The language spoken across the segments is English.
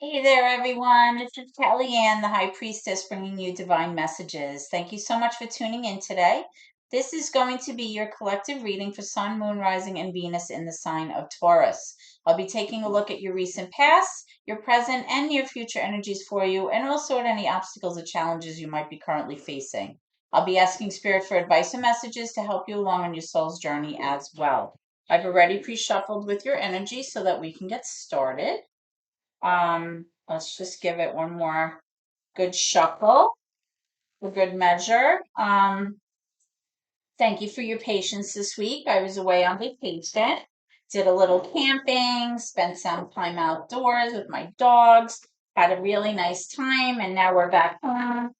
Hey there, everyone. This is Kelly Ann, the High Priestess, bringing you divine messages. Thank you so much for tuning in today. This is going to be your collective reading for Sun, Moon, Rising, and Venus in the sign of Taurus. I'll be taking a look at your recent past, your present, and your future energies for you, and also at any obstacles or challenges you might be currently facing. I'll be asking Spirit for advice and messages to help you along on your soul's journey as well. I've already pre-shuffled with your energy so that we can get started. Let's just give it one more good shuffle, a good measure. Thank you for your patience this week. I was away on vacation, did a little camping, spent some time outdoors with my dogs, had a really nice time, and now we're back home.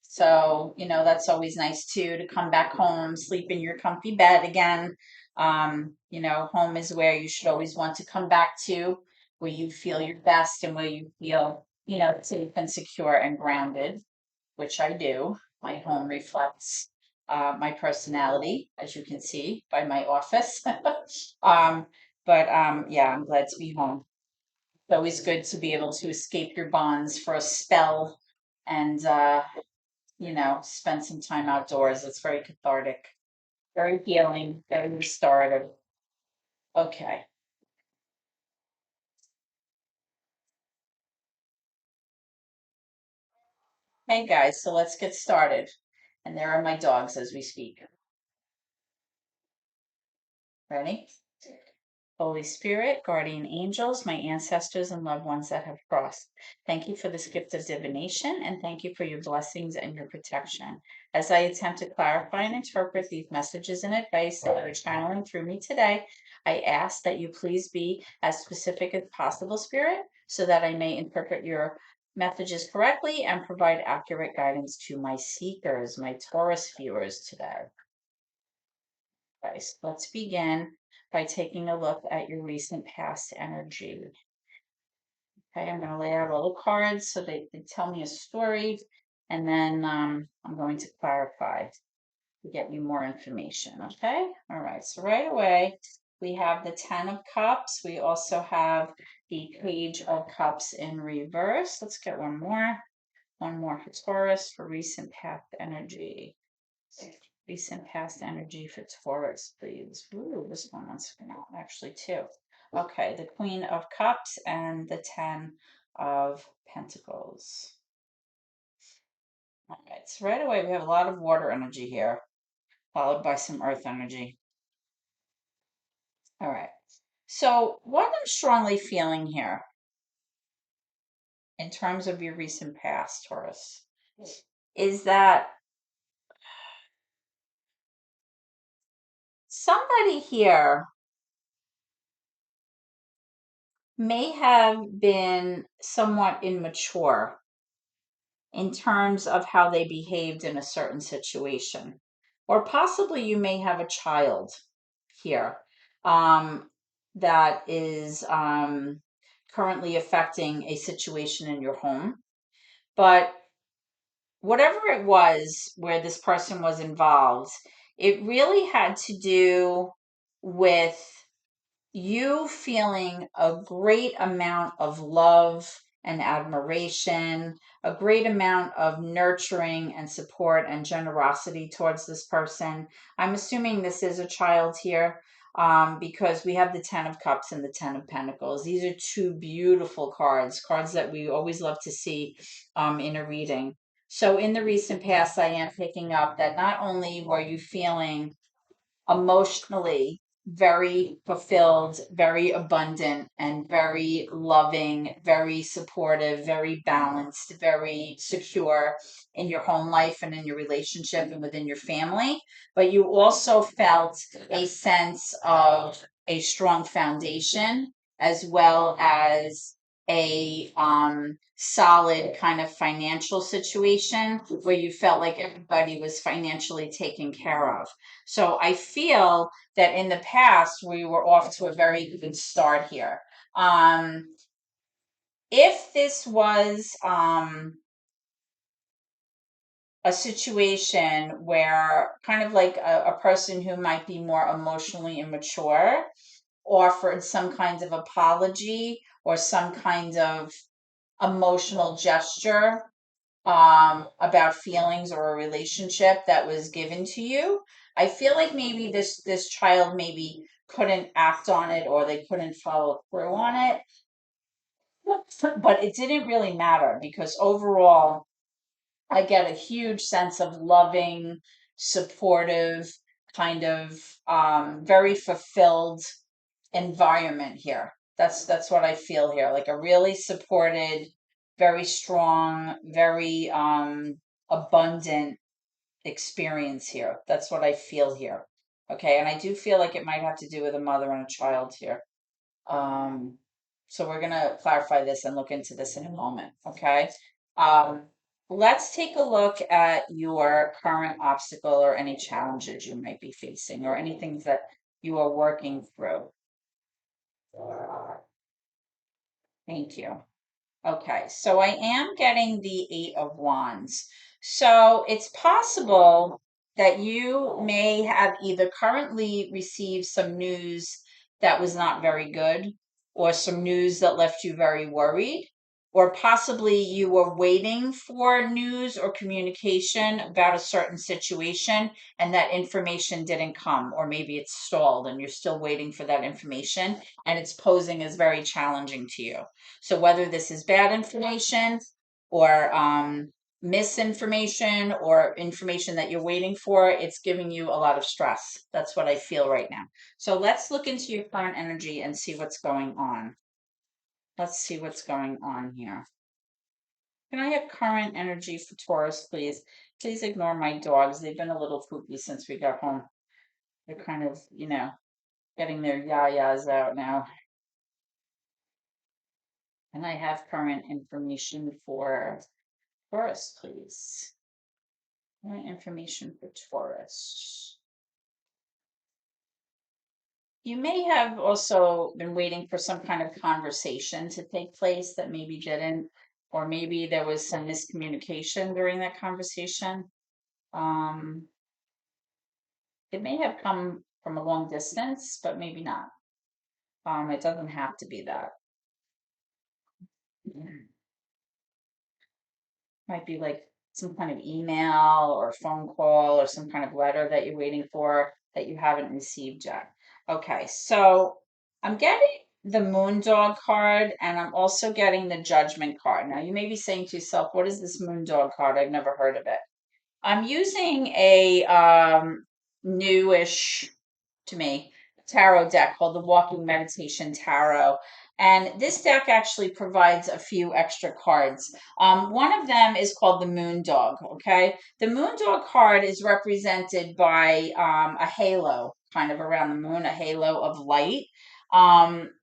So, that's always nice too, to come back home, sleep in your comfy bed again. Home is where you should always want to come back to, where you feel your best and where you feel, safe and secure and grounded, which I do. My home reflects my personality, as you can see by my office. um, but yeah, I'm glad to be home. It's always good to be able to escape your bonds for a spell and, spend some time outdoors. It's very cathartic, very healing, very restorative. Okay. Hey guys, so let's get started. And there are my dogs as we speak. Ready? Holy Spirit, guardian angels, my ancestors and loved ones that have crossed. Thank you for this gift of divination and thank you for your blessings and your protection. As I attempt to clarify and interpret these messages and advice that are channeling through me today, I ask that you please be as specific as possible, Spirit, so that I may interpret your messages correctly and provide accurate guidance to my seekers, my Taurus viewers today. Guys, let's begin by taking a look at your recent past energy. Okay, I'm going to lay out all the cards so they tell me a story, and then I'm going to clarify to get you more information. Okay, all right, so right away we have the Ten of Cups. We also have the Page of Cups in reverse. Let's get one more for Taurus for recent past energy. Recent past energy for Taurus, please. Ooh, this one wants to come out actually too. Okay, the Queen of Cups and the Ten of Pentacles. All right, so right away we have a lot of water energy here, followed by some earth energy. All right, so what I'm strongly feeling here in terms of your recent past, Taurus, is that somebody here may have been somewhat immature in terms of how they behaved in a certain situation. Or possibly you may have a child here um, that is currently affecting a situation in your home. But whatever it was where this person was involved, it really had to do with you feeling a great amount of love and admiration, a great amount of nurturing and support and generosity towards this person. I'm assuming this is a child here because we have the Ten of Cups and the Ten of Pentacles. These are two beautiful cards, cards that we always love to see in a reading. So in the recent past, I am picking up that not only were you feeling emotionally very fulfilled, very abundant, and very loving, very supportive, very balanced, very secure in your home life and in your relationship and within your family. But you also felt a sense of a strong foundation as well as a solid kind of financial situation where you felt like everybody was financially taken care of. So I feel that in the past we were off to a very good start here. If this was a situation where kind of like a person who might be more emotionally immature, offered some kind of apology or some kind of emotional gesture about feelings or a relationship that was given to you. I feel like maybe this child maybe couldn't act on it or they couldn't follow through on it, but it didn't really matter because overall I get a huge sense of loving, supportive, kind of very fulfilled environment here. That's what I feel here. Like a really supported, very strong, very abundant experience here. That's what I feel here. Okay, and I do feel like it might have to do with a mother and a child here. Um, so we're gonna clarify this and look into this in a moment, okay? Um, let's take a look at your current obstacle or any challenges you might be facing or anything that you are working through. Thank you. Okay, so I am getting the Eight of Wands. So it's possible that you may have either currently received some news that was not very good, or some news that left you very worried, or possibly you were waiting for news or communication about a certain situation and that information didn't come, or maybe it's stalled and you're still waiting for that information and it's posing as very challenging to you. So whether this is bad information or misinformation or information that you're waiting for, it's giving you a lot of stress. That's what I feel right now. So let's look into your current energy and see what's going on. Let's see what's going on here. Can I have current energy for Taurus, please? Please ignore my dogs. They've been a little poopy since we got home. They're kind of, getting their yayas out now. And I have current information for Taurus, please. Current information for Taurus. You may have also been waiting for some kind of conversation to take place that maybe didn't, or maybe there was some miscommunication during that conversation. Um, it may have come from a long distance, but maybe not. It doesn't have to be that. Might be like some kind of email or phone call or some kind of letter that you're waiting for that you haven't received yet. Okay, so I'm getting the Moon Dog card and I'm also getting the Judgment card. Now, you may be saying to yourself, what is this Moon Dog card? I've never heard of it. I'm using a newish to me tarot deck called the Walking Meditation Tarot. And this deck actually provides a few extra cards. One of them is called the Moon Dog. Okay. The Moon Dog card is represented by a halo kind of around the moon, a halo of light.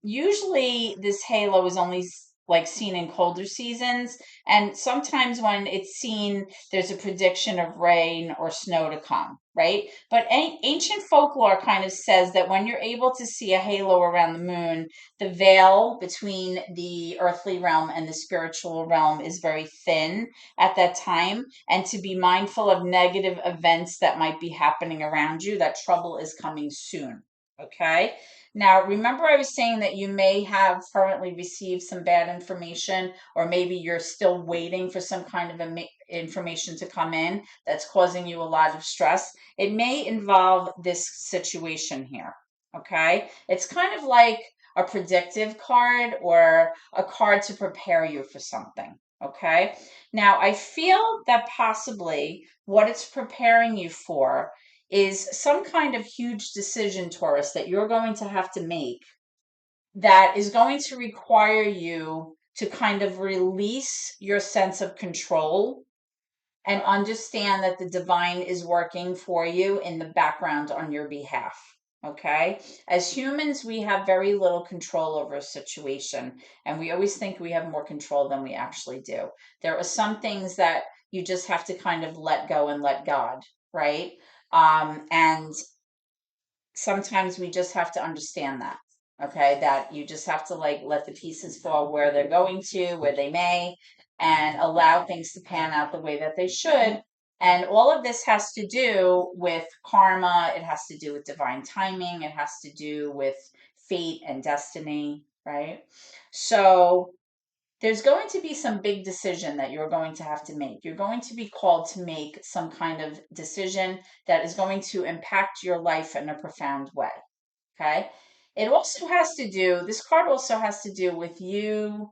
Usually, this halo is only like seen in colder seasons. And sometimes when it's seen, there's a prediction of rain or snow to come, right? But ancient folklore kind of says that when you're able to see a halo around the moon, the veil between the earthly realm and the spiritual realm is very thin at that time. And to be mindful of negative events that might be happening around you, that trouble is coming soon. Okay. Now, remember, I was saying that you may have currently received some bad information, or maybe you're still waiting for some kind of information to come in that's causing you a lot of stress. It may involve this situation here. Okay. It's kind of like a predictive card or a card to prepare you for something. Okay. Now, I feel that possibly what it's preparing you for is some kind of huge decision, Taurus, that you're going to have to make that is going to require you to kind of release your sense of control and understand that the divine is working for you in the background on your behalf. Okay. As humans, we have very little control over a situation, and we always think we have more control than we actually do. There are some things that you just have to kind of let go and let God, right? And sometimes we just have to understand that, okay, that you just have to like let the pieces fall where they're going to, where they may, and allow things to pan out the way that they should. And all of this has to do with karma. It has to do with divine timing. It has to do with fate and destiny, right? So there's going to be some big decision that you're going to have to make. You're going to be called to make some kind of decision that is going to impact your life in a profound way. Okay. It also has to do, this card also has to do with you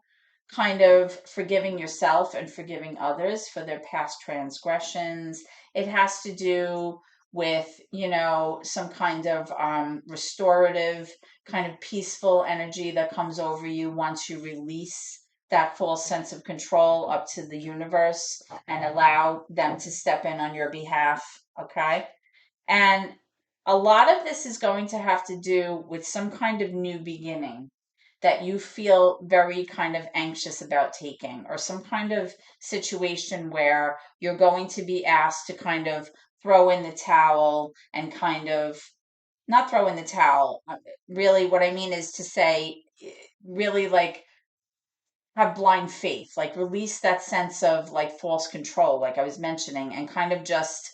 kind of forgiving yourself and forgiving others for their past transgressions. It has to do with, some kind of restorative, kind of peaceful energy that comes over you once you release that false sense of control up to the universe and allow them to step in on your behalf. Okay. And a lot of this is going to have to do with some kind of new beginning that you feel very kind of anxious about taking, or some kind of situation where you're going to be asked to kind of throw in the towel and kind of not throw in the towel. Really, what I mean is to say, really like have blind faith, like release that sense of like false control, like I was mentioning, and kind of just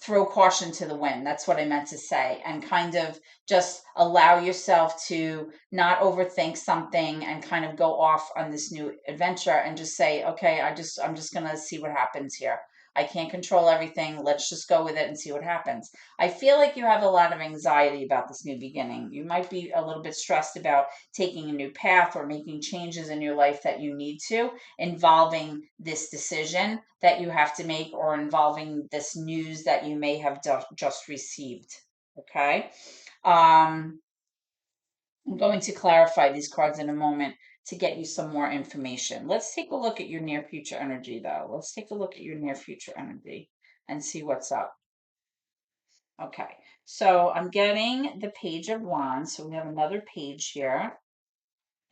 throw caution to the wind. That's what I meant to say. And kind of just allow yourself to not overthink something and kind of go off on this new adventure and just say, okay, I'm just going to see what happens here. I can't control everything. Let's just go with it and see what happens. I feel like you have a lot of anxiety about this new beginning. You might be a little bit stressed about taking a new path or making changes in your life that you need to, involving this decision that you have to make or involving this news that you may have just received. Okay. I'm going to clarify these cards in a moment to get you some more information. Let's take a look at your near future energy, though. Let's take a look at your near future energy and see what's up. Okay, so I'm getting the Page of Wands. So we have another page here.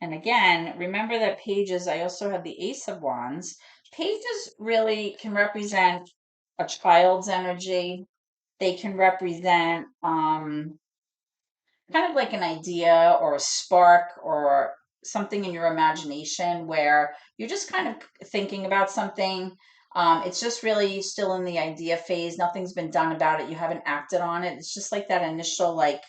And again, remember that pages, I also have the Ace of Wands. Pages really can represent a child's energy. They can represent kind of like an idea or a spark or something in your imagination where you're just kind of thinking about something. It's just really still in the idea phase. Nothing's been done about it. You haven't acted on it. It's just like that initial, like,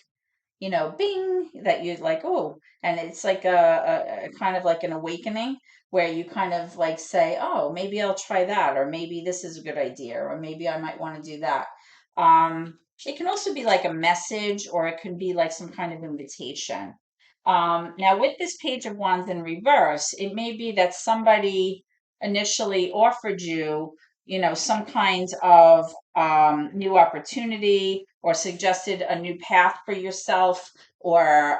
bing, that you like, oh, and it's like a kind of like an awakening where you kind of like say, oh, maybe I'll try that, or maybe this is a good idea, or maybe I might want to do that. It can also be like a message, or it can be like some kind of invitation. Now, with this Page of Wands in reverse, it may be that somebody initially offered you, some kind of new opportunity or suggested a new path for yourself or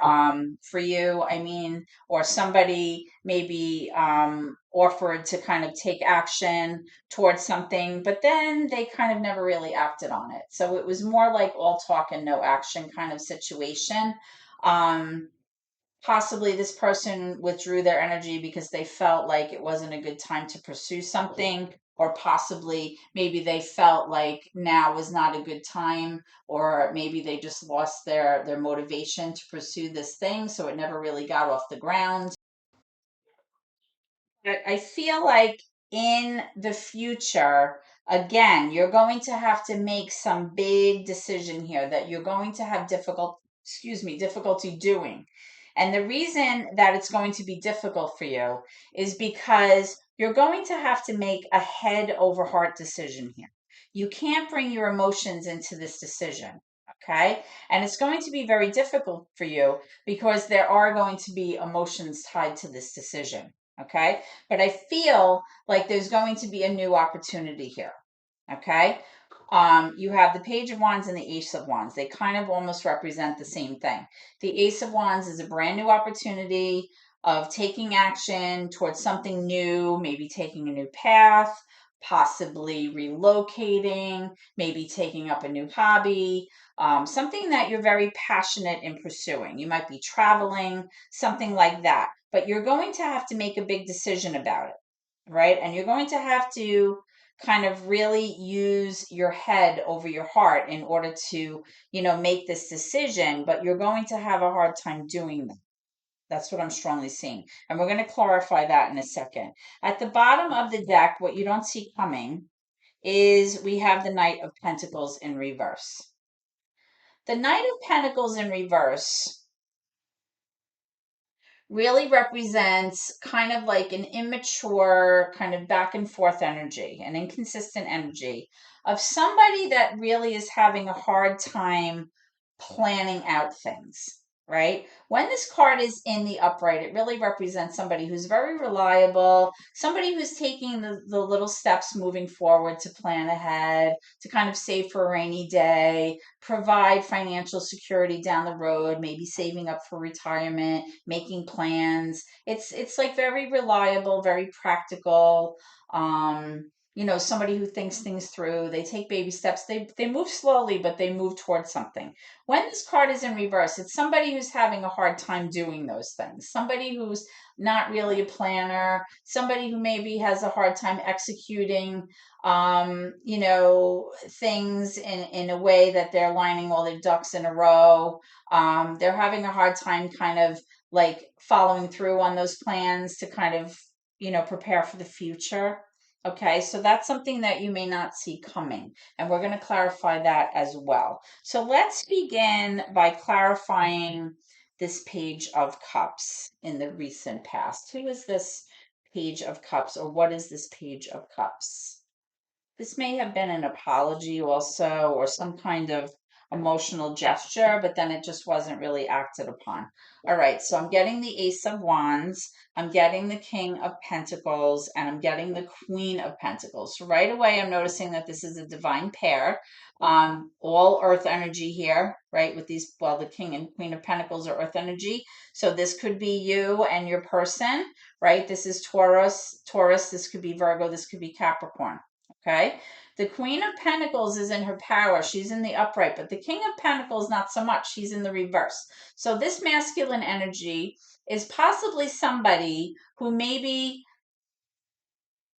for you, I mean, or somebody maybe offered to kind of take action towards something, but then they kind of never really acted on it. So it was more like all talk and no action kind of situation. Um, Possibly this person withdrew their energy because they felt like it wasn't a good time to pursue something, or possibly maybe they felt like now was not a good time, or maybe they just lost their motivation to pursue this thing, so it never really got off the ground. I feel like in the future, again, you're going to have to make some big decision here that you're going to have difficulty doing. And the reason that it's going to be difficult for you is because you're going to have to make a head over heart decision here. You can't bring your emotions into this decision. Okay. And it's going to be very difficult for you because there are going to be emotions tied to this decision. Okay. But I feel like there's going to be a new opportunity here. Okay. You have the Page of Wands and the Ace of Wands. They kind of almost represent the same thing. The Ace of Wands is a brand new opportunity of taking action towards something new, maybe taking a new path, possibly relocating, maybe taking up a new hobby, something that you're very passionate in pursuing. You might be traveling, something like that. But you're going to have to make a big decision about it, right? And you're going to have to kind of really use your head over your heart in order to, make this decision, but you're going to have a hard time doing that. That's what I'm strongly seeing. And we're going to clarify that in a second. At the bottom of the deck, what you don't see coming is we have the Knight of Pentacles in reverse. The Knight of Pentacles in reverse really represents kind of like an immature, kind of back and forth energy, an inconsistent energy of somebody that really is having a hard time planning out things, right? When this card is in the upright, it really represents somebody who's very reliable, somebody who's taking the little steps moving forward to plan ahead, to kind of save for a rainy day, provide financial security down the road, maybe saving up for retirement, making plans. It's like very reliable, very practical. Somebody who thinks things through. They take baby steps. They move slowly, but they move towards something. When this card is in reverse, it's somebody who's having a hard time doing those things. Somebody who's not really a planner, somebody who maybe has a hard time executing things in a way that they're lining all their ducks in a row. They're having a hard time kind of like following through on those plans to kind of, prepare for the future. Okay, so that's something that you may not see coming, and we're going to clarify that as well. So let's begin by clarifying this Page of Cups in the recent past. Who is this Page of Cups, or what is this Page of Cups? This may have been an apology also, or some kind of emotional gesture, but then it just wasn't really acted upon. All right, so I'm getting the Ace of Wands, I'm getting the King of Pentacles, and I'm getting the Queen of Pentacles. So right away, I'm noticing that this is a divine pair. All earth energy here, right? With these, well, the King and Queen of Pentacles are earth energy. So this could be you and your person, right? This is Taurus, this could be Virgo, this could be Capricorn. Okay. The Queen of Pentacles is in her power. She's in the upright, but the King of Pentacles, not so much. She's in the reverse. So this masculine energy is possibly somebody who maybe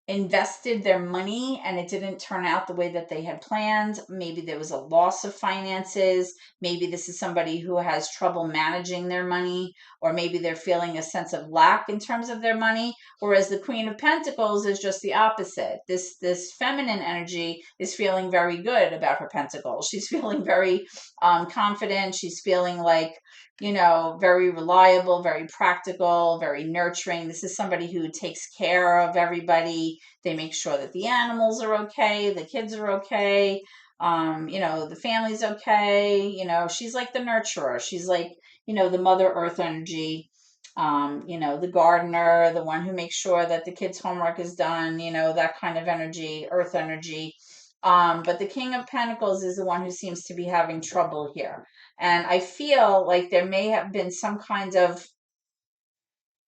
invested their money and it didn't turn out the way that they had planned. Maybe there was a loss of finances. Maybe this is somebody who has trouble managing their money, or maybe they're feeling a sense of lack in terms of their money. Whereas the Queen of Pentacles is just the opposite. This feminine energy is feeling very good about her pentacles. She's feeling very confident. She's feeling like, very reliable, very practical, very nurturing. This is somebody who takes care of everybody. They make sure that the animals are okay, the kids are okay, the family's okay. She's like the nurturer. She's like, the Mother Earth energy, the gardener, the one who makes sure that the kids' homework is done, that kind of energy, earth energy. But the King of Pentacles is the one who seems to be having trouble here. And I feel like there may have been some kind of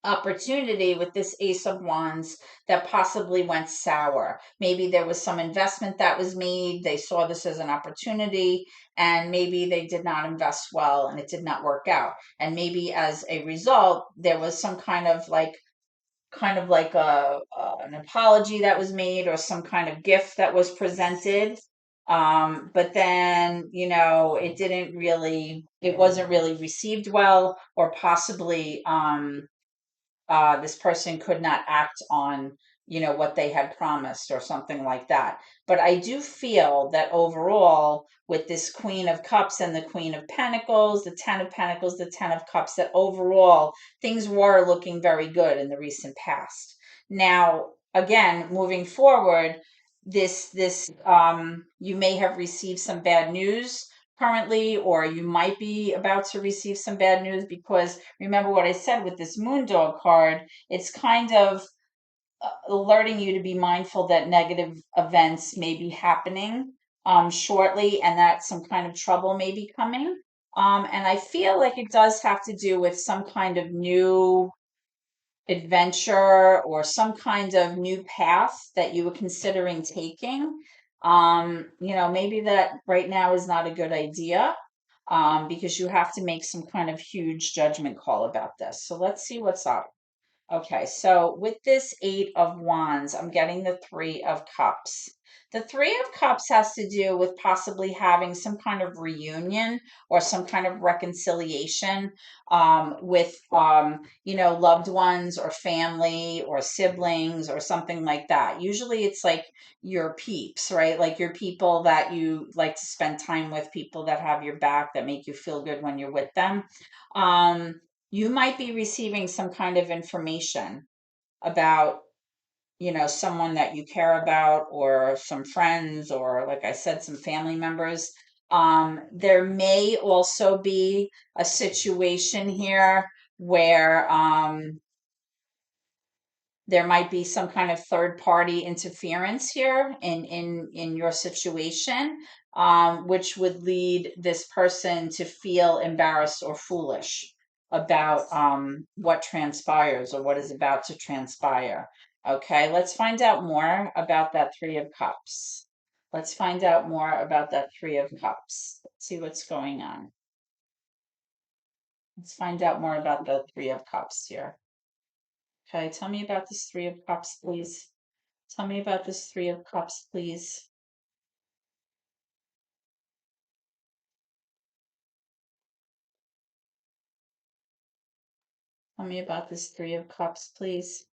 opportunity with this Ace of Wands that possibly went sour. Maybe there was some investment that was made. They saw this as an opportunity, and maybe they did not invest well and it did not work out. And maybe as a result, there was some kind of like an apology that was made, or some kind of gift that was presented. But then, it wasn't really received well, or possibly this person could not act on, what they had promised or something like that. But I do feel that overall, with this Queen of Cups and the Queen of Pentacles, the Ten of Pentacles, the Ten of Cups, that overall things were looking very good in the recent past. Now, again, moving forward, you may have received some bad news currently, or you might be about to receive some bad news, because remember what I said with this Moon Dog card, it's kind of alerting you to be mindful that negative events may be happening shortly, and that some kind of trouble may be coming. And I feel like it does have to do with some kind of new adventure, or some kind of new path that you were considering taking. Maybe that right now is not a good idea, because you have to make some kind of huge judgment call about this. So let's see what's up. Okay, so with this Eight of Wands, I'm getting the Three of Cups. The Three of Cups has to do with possibly having some kind of reunion, or some kind of reconciliation with, loved ones or family or siblings or something like that. Usually it's like your peeps, right? Like your people that you like to spend time with, people that have your back, that make you feel good when you're with them. You might be receiving some kind of information about, someone that you care about, or some friends, or like I said, some family members. There may also be a situation here where there might be some kind of third party interference here in your situation, which would lead this person to feel embarrassed or foolish about what transpires or what is about to transpire. Okay, let's find out more about that Three of Cups. Let's find out more about that Three of Cups. Let's see what's going on. Let's find out more about the Three of Cups here. Okay, tell me about this Three of Cups, please. Tell me about this Three of Cups, please. Tell me about this Three of Cups, please.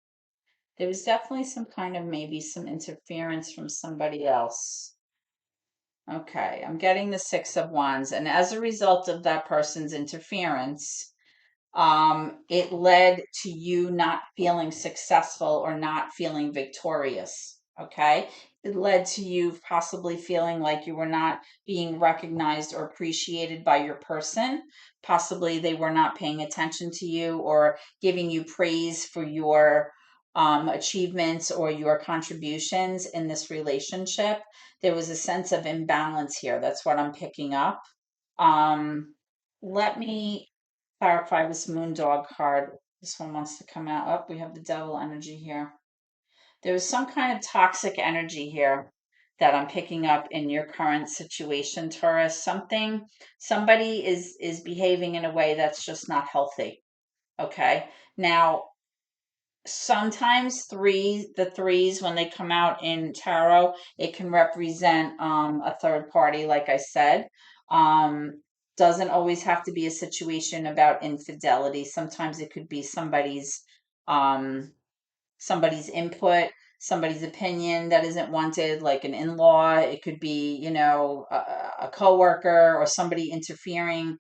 There was definitely some kind of maybe some interference from somebody else. Okay, I'm getting the Six of Wands, and as a result of that person's interference, it led to you not feeling successful or not feeling victorious. Okay. It led to you possibly feeling like you were not being recognized or appreciated by your person. Possibly they were not paying attention to you or giving you praise for your achievements or your contributions in this relationship. There was a sense of imbalance here. That's what I'm picking up. Um, Let me clarify this moon dog card. This one wants to come out. Oh, we have the devil energy here. There is some kind of toxic energy here that I'm picking up in your current situation, Taurus. Somebody is behaving in a way that's just not healthy. Okay. Now, sometimes the threes, when they come out in tarot, it can represent a third party, like I said. um doesn't always have to be a situation about infidelity. Sometimes it could be um somebody's input, somebody's opinion that isn't wanted, like an in-law. It could be, a coworker or somebody interfering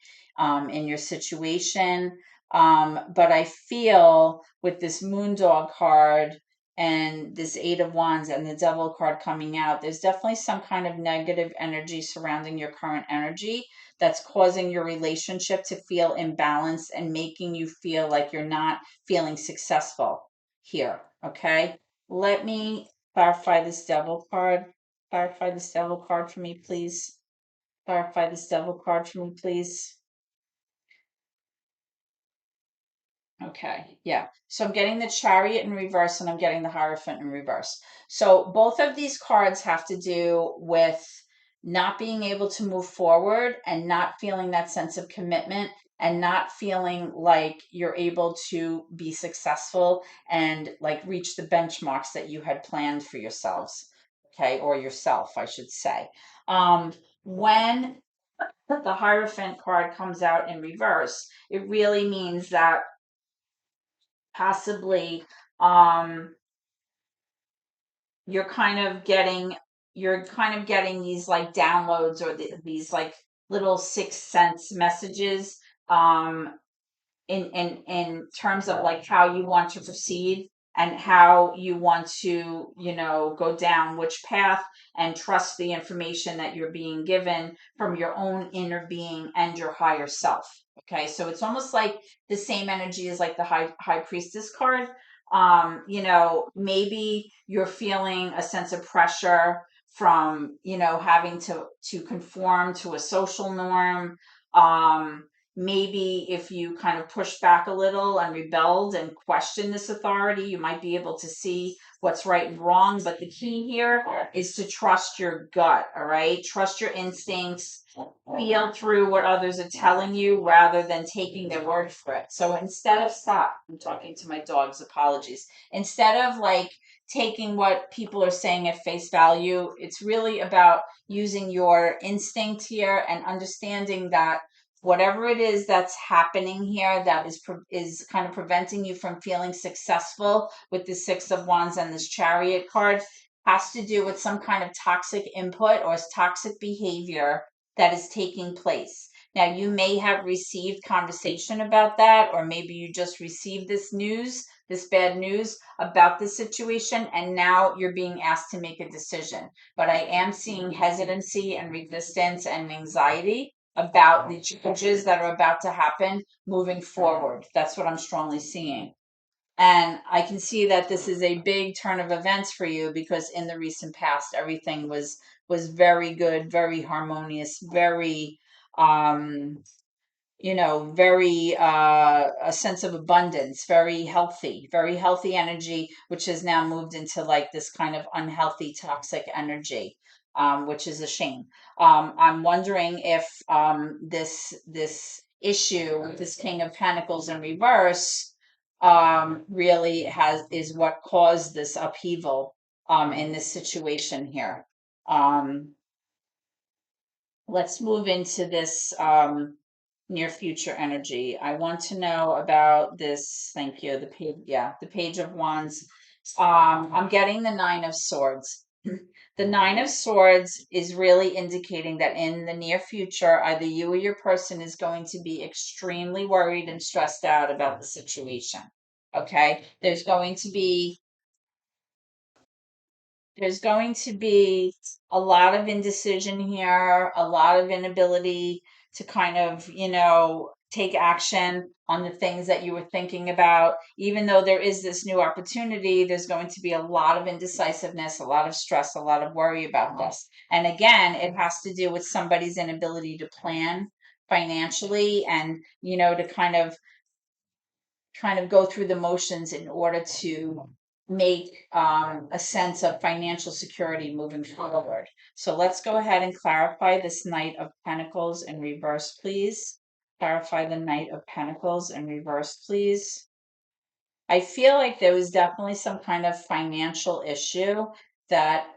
in your situation. But I feel with this moon dog card and this Eight of Wands and the Devil card coming out, there's definitely some kind of negative energy surrounding your current energy that's causing your relationship to feel imbalanced and making you feel like you're not feeling successful here. Okay, let me clarify this devil card. Clarify this devil card for me, please. Clarify this devil card for me, please. Okay, yeah. So I'm getting the Chariot in reverse and I'm getting the Hierophant in reverse. So both of these cards have to do with not being able to move forward and not feeling that sense of commitment and not feeling like you're able to be successful and like reach the benchmarks that you had planned for yourselves. Okay, or yourself, I should say. When the Hierophant card comes out in reverse, it really means that possibly um you're kind of getting these like downloads or these like little sixth sense messages um in terms of like how you want to proceed and how you want to, go down which path, and trust the information that you're being given from your own inner being and your higher self. Okay, so it's almost like the same energy as like the high priestess card. Maybe you're feeling a sense of pressure from, having to conform to a social norm. Maybe if you kind of push back a little and rebelled and question this authority, you might be able to see what's right and wrong. But the key here is to trust your gut. All right, trust your instincts, feel through what others are telling you rather than taking their word for it. So instead of stop, I'm talking to my dogs, apologies. Instead of like taking what people are saying at face value, it's really about using your instinct here and understanding that whatever it is that's happening here that is kind of preventing you from feeling successful with the Six of Wands and this Chariot card has to do with some kind of toxic input or toxic behavior that is taking place. Now, you may have received conversation about that, or maybe you just received this news, this bad news about the situation, and now you're being asked to make a decision. But I am seeing hesitancy and resistance and anxiety about the changes that are about to happen moving forward. That's what I'm strongly seeing. And I can see that this is a big turn of events for you because in the recent past, everything was very good, very harmonious, very um very a sense of abundance, very healthy energy, which has now moved into like this kind of unhealthy, toxic energy, which is a shame. I'm wondering if this issue with this King of Pentacles in reverse really has is what caused this upheaval in this situation here. Um, let's move into this near future energy. I want to know about this. Thank you. The page, yeah, the Page of Wands. I'm getting the Nine of Swords. The Nine of Swords is really indicating that in the near future, either you or your person is going to be extremely worried and stressed out about the situation. Okay, there's going to be a lot of indecision here, a lot of inability to kind of, take action on the things that you were thinking about. Even though there is this new opportunity, there's going to be a lot of indecisiveness, a lot of stress, a lot of worry about this. And again, it has to do with somebody's inability to plan financially and, to kind of go through the motions in order to make a sense of financial security moving forward. So let's go ahead and clarify this Knight of Pentacles in reverse, please. Clarify the Knight of Pentacles in reverse, please. I feel like there was definitely some kind of financial issue that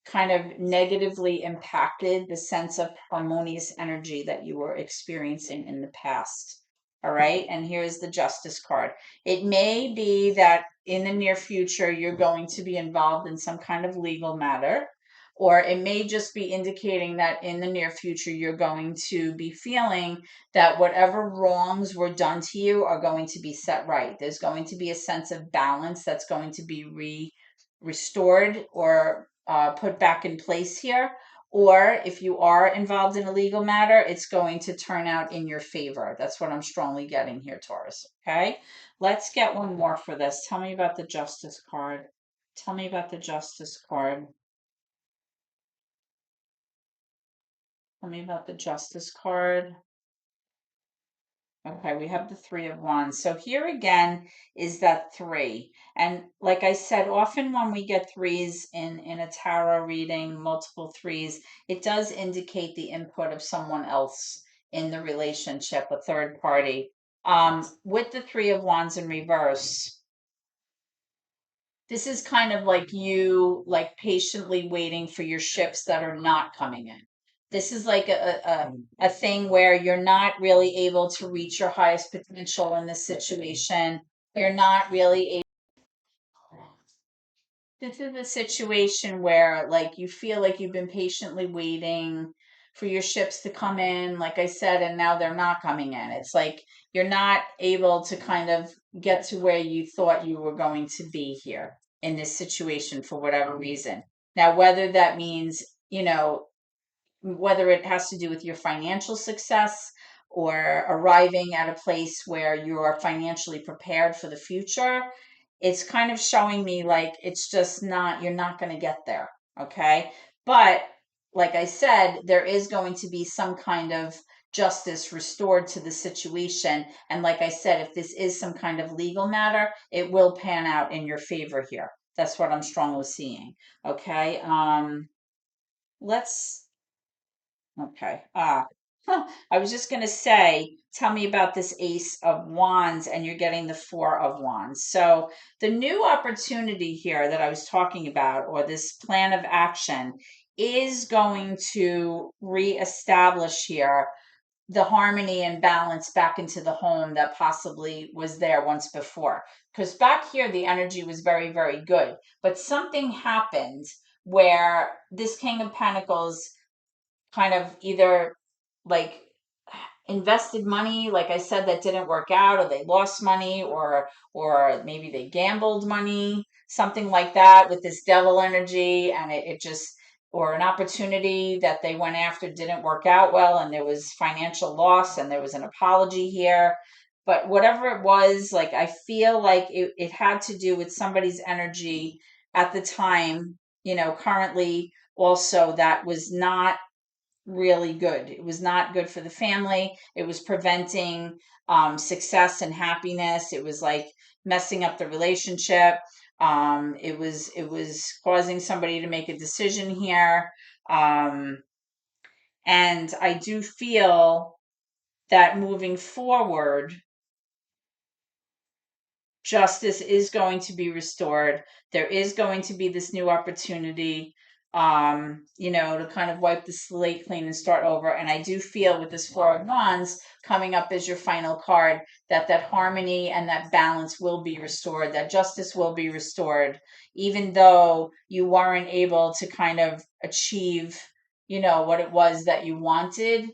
kind of negatively impacted the sense of harmonious energy that you were experiencing in the past. All right. And here's the Justice card. It may be that in the near future, you're going to be involved in some kind of legal matter, or it may just be indicating that in the near future, you're going to be feeling that whatever wrongs were done to you are going to be set right. There's going to be a sense of balance that's going to be restored or put back in place here. Or if you are involved in a legal matter, it's going to turn out in your favor. That's what I'm strongly getting here, Taurus. Okay, let's get one more for this. Tell me about the Justice card. Tell me about the Justice card. Tell me about the Justice card. Okay, we have the Three of Wands. So here again is that three. And like I said, often when we get threes in a tarot reading, multiple threes, it does indicate the input of someone else in the relationship, a third party. With the Three of Wands in reverse, this is kind of like you like patiently waiting for your ships that are not coming in. This is like a thing where you're not really able to reach your highest potential in this situation. You're not really This is a situation where like you feel like you've been patiently waiting for your ships to come in, like I said, and now they're not coming in. It's like you're not able to kind of get to where you thought you were going to be here in this situation for whatever reason. Now, whether that means, whether it has to do with your financial success or arriving at a place where you're financially prepared for the future, it's kind of showing me like it's just not, you're not going to get there. Okay. But like I said, there is going to be some kind of justice restored to the situation. And like I said, if this is some kind of legal matter, it will pan out in your favor here. That's what I'm strongly seeing. Okay. Let's Okay. I was just going to say, tell me about this Ace of Wands, and you're getting the Four of Wands. So, the new opportunity here that I was talking about, or this plan of action, is going to reestablish here the harmony and balance back into the home that possibly was there once before. Because back here, the energy was very, very good. But something happened where this King of Pentacles kind of either like invested money, like I said, that didn't work out, or they lost money, or maybe they gambled money, something like that with this devil energy, and it just, or an opportunity that they went after didn't work out well, and there was financial loss, and there was an apology here. But whatever it was, like I feel like it had to do with somebody's energy at the time, currently also, that was not really good. It was not good for the family. It was preventing success and happiness. It was like messing up the relationship. It was causing somebody to make a decision here. Um, and I do feel that moving forward, justice is going to be restored. There is going to be this new opportunity, to kind of wipe the slate clean and start over. And I do feel with this Four of Wands coming up as your final card, that harmony and that balance will be restored, that justice will be restored, even though you weren't able to kind of achieve, what it was that you wanted.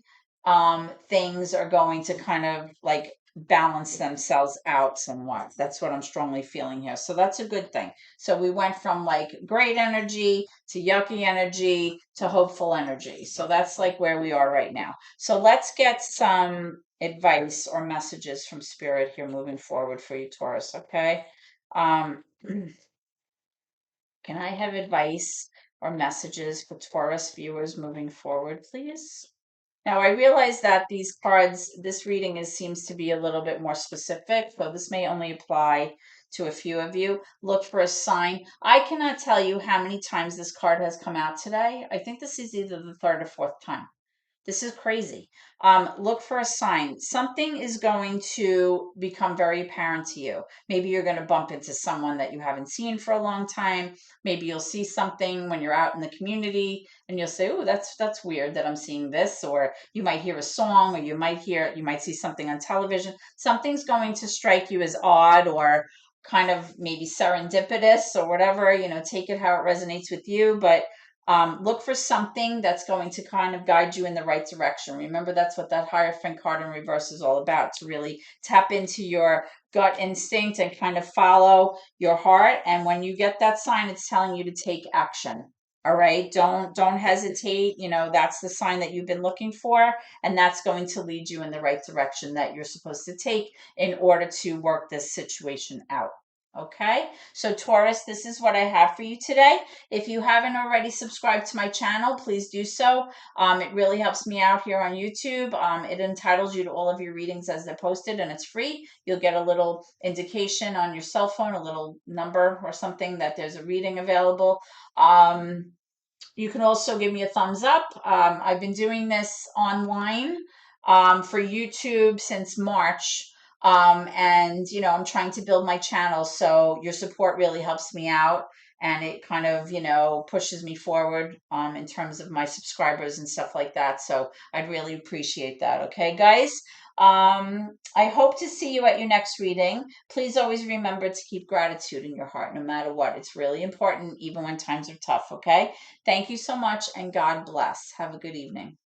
Things are going to kind of like balance themselves out somewhat. That's what I'm strongly feeling here. So that's a good thing. So we went from like great energy to yucky energy to hopeful energy. So that's like where we are right now. So let's get some advice or messages from spirit here moving forward for you, Taurus. Okay. Um, can I have advice or messages for Taurus viewers moving forward, please? Now, I realize that these cards, this reading seems to be a little bit more specific, so this may only apply to a few of you. Look for a sign. I cannot tell you how many times this card has come out today. I think this is either the third or fourth time. This is crazy. Look for a sign. Something is going to become very apparent to you. Maybe you're going to bump into someone that you haven't seen for a long time. Maybe you'll see something when you're out in the community and you'll say, "Oh, that's weird that I'm seeing this." Or you might hear a song, or you might see something on television. Something's going to strike you as odd or kind of maybe serendipitous or whatever, take it how it resonates with you. But look for something that's going to kind of guide you in the right direction. Remember, that's what that Hierophant card in reverse is all about, to really tap into your gut instinct and kind of follow your heart. And when you get that sign, it's telling you to take action. All right. Don't hesitate. That's the sign that you've been looking for, and that's going to lead you in the right direction that you're supposed to take in order to work this situation out. Okay, so Taurus, this is what I have for you today. If you haven't already subscribed to my channel, please do so. It really helps me out here on YouTube. It entitles you to all of your readings as they're posted, and it's free. You'll get a little indication on your cell phone, a little number or something that there's a reading available. You can also give me a thumbs up. I've been doing this online for YouTube since March. And, I'm trying to build my channel. So your support really helps me out. And it kind of, pushes me forward in terms of my subscribers and stuff like that. So I'd really appreciate that. Okay, guys? I hope to see you at your next reading. Please always remember to keep gratitude in your heart no matter what. It's really important, even when times are tough. Okay? Thank you so much, and God bless. Have a good evening.